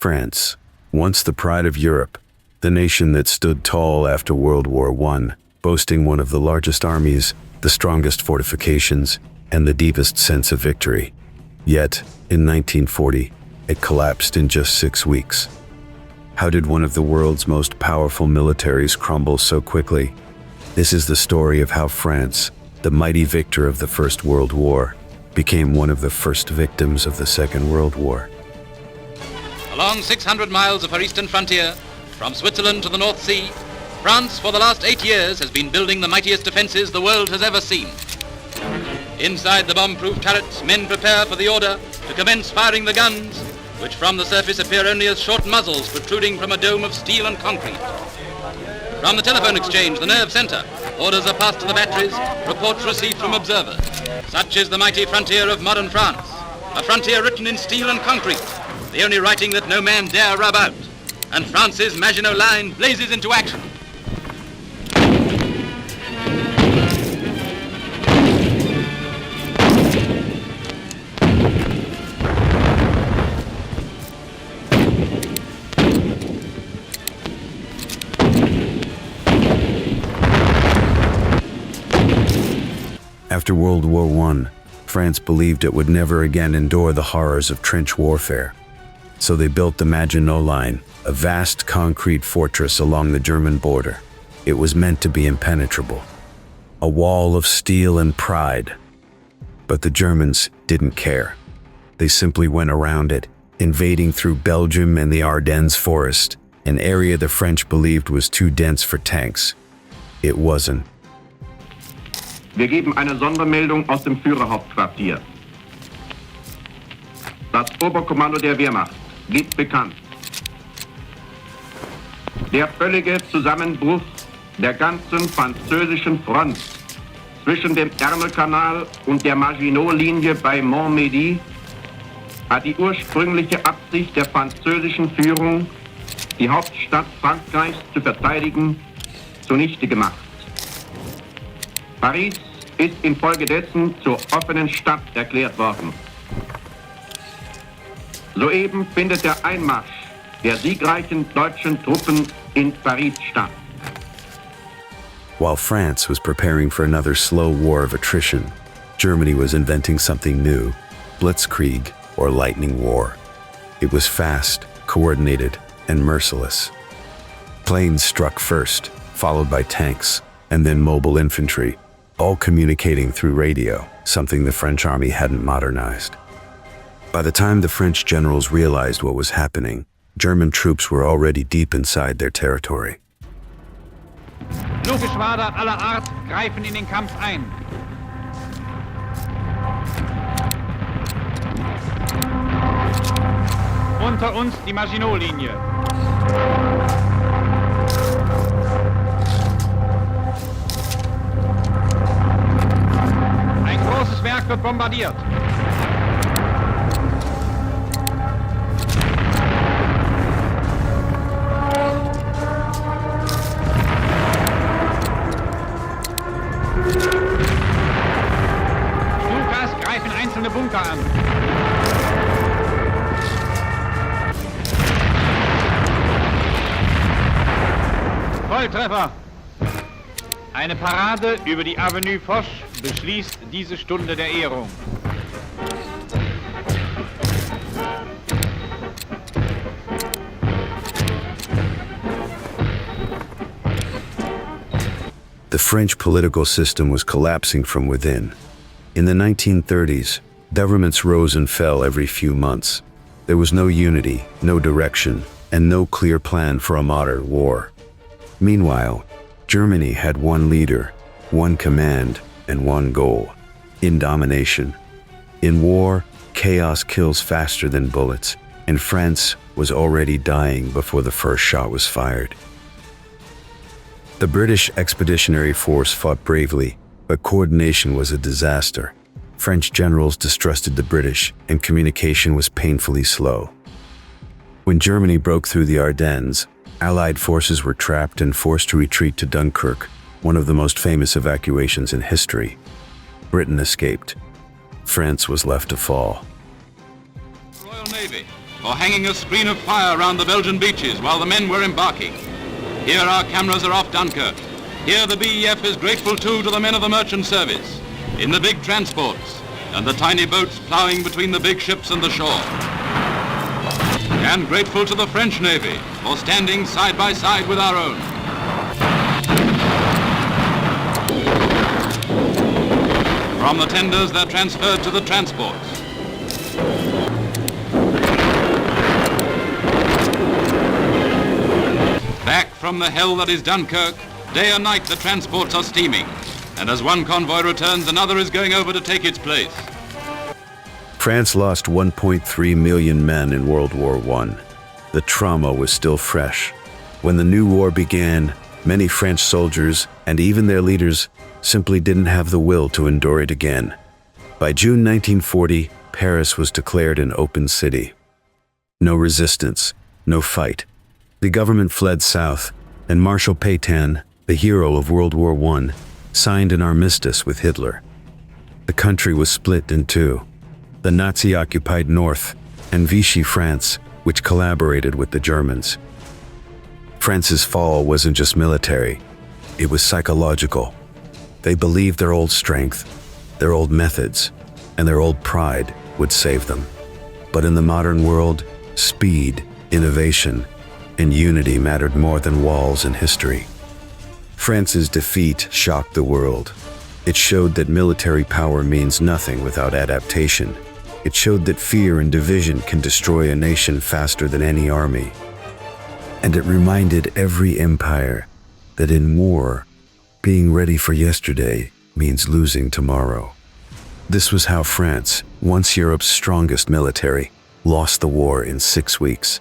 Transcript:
France, once the pride of Europe, the nation that stood tall after World War I, boasting one of the largest armies, the strongest fortifications, and the deepest sense of victory. Yet, in 1940, it collapsed in just 6 weeks. How did one of the world's most powerful militaries crumble so quickly? This is the story of how France, the mighty victor of the First World War, became one of the first victims of the Second World War. Along 600 miles of her eastern frontier, from Switzerland to the North Sea, France for the last 8 years has been building the mightiest defenses the world has ever seen. Inside the bomb-proof turrets, men prepare for the order to commence firing the guns, which from the surface appear only as short muzzles protruding from a dome of steel and concrete. From the telephone exchange, the nerve center, orders are passed to the batteries, reports received from observers. Such is the mighty frontier of modern France, a frontier written in steel and concrete, the only writing that no man dare rub out. And France's Maginot Line blazes into action. After World War I, France believed it would never again endure the horrors of trench warfare. So they built the Maginot Line, a vast concrete fortress along the German border. It was meant to be impenetrable, a wall of steel and pride. But the Germans didn't care. They simply went around it, invading through Belgium and the Ardennes forest, an area the French believed was too dense for tanks. It wasn't. Wir geben eine Sondermeldung aus dem Führerhauptquartier. Das Oberkommando der Wehrmacht gibt bekannt: der völlige Zusammenbruch der ganzen französischen Front zwischen dem Ärmelkanal und der Maginot-Linie bei Montmedy hat die ursprüngliche Absicht der französischen Führung, die Hauptstadt Frankreichs zu verteidigen, zunichte gemacht. Paris ist infolgedessen zur offenen Stadt erklärt worden. Soeben findet der Einmarsch der siegreichen deutschen Truppen in Paris statt. While France was preparing for another slow war of attrition, Germany was inventing something new: Blitzkrieg, or lightning war. It was fast, coordinated, and merciless. Planes struck first, followed by tanks, and then mobile infantry, all communicating through radio, something the French army hadn't modernized. By the time the French generals realized what was happening, German troops were already deep inside their territory. Fluggeschwader aller Art greifen in den Kampf ein. Unter uns die Maginot-Linie. Ein großes Werk wird bombardiert. Fluggas greifen einzelne Bunker an. Volltreffer! Eine Parade über die Avenue Foch beschließt diese Stunde der Ehrung. The French political system was collapsing from within. In the 1930s, governments rose and fell every few months. There was no unity, no direction, and no clear plan for a modern war. Meanwhile, Germany had one leader, one command, and one goal: indomination. In war, chaos kills faster than bullets, and France was already dying before the first shot was fired. The British Expeditionary Force fought bravely, but coordination was a disaster. French generals distrusted the British, and communication was painfully slow. When Germany broke through the Ardennes, Allied forces were trapped and forced to retreat to Dunkirk, one of the most famous evacuations in history. Britain escaped. France was left to fall. Royal Navy, for hanging a screen of fire around the Belgian beaches while the men were embarking. Here our cameras are off Dunkirk. Here the BEF is grateful too to the men of the merchant service, in the big transports, and the tiny boats ploughing between the big ships and the shore. And grateful to the French Navy for standing side by side with our own. From the tenders, they're transferred to the transports. Back from the hell that is Dunkirk, day and night the transports are steaming. And as one convoy returns, another is going over to take its place. France lost 1.3 million men in World War I. The trauma was still fresh. When the new war began, many French soldiers, and even their leaders, simply didn't have the will to endure it again. By June 1940, Paris was declared an open city. No resistance, no fight. The government fled south, and Marshal Pétain, the hero of World War I, signed an armistice with Hitler. The country was split in two: the Nazi-occupied North and Vichy France, which collaborated with the Germans. France's fall wasn't just military, it was psychological. They believed their old strength, their old methods, and their old pride would save them. But in the modern world, speed, innovation, and unity mattered more than walls and history. France's defeat shocked the world. It showed that military power means nothing without adaptation. It showed that fear and division can destroy a nation faster than any army. And it reminded every empire that in war, being ready for yesterday means losing tomorrow. This was how France, once Europe's strongest military, lost the war in 6 weeks.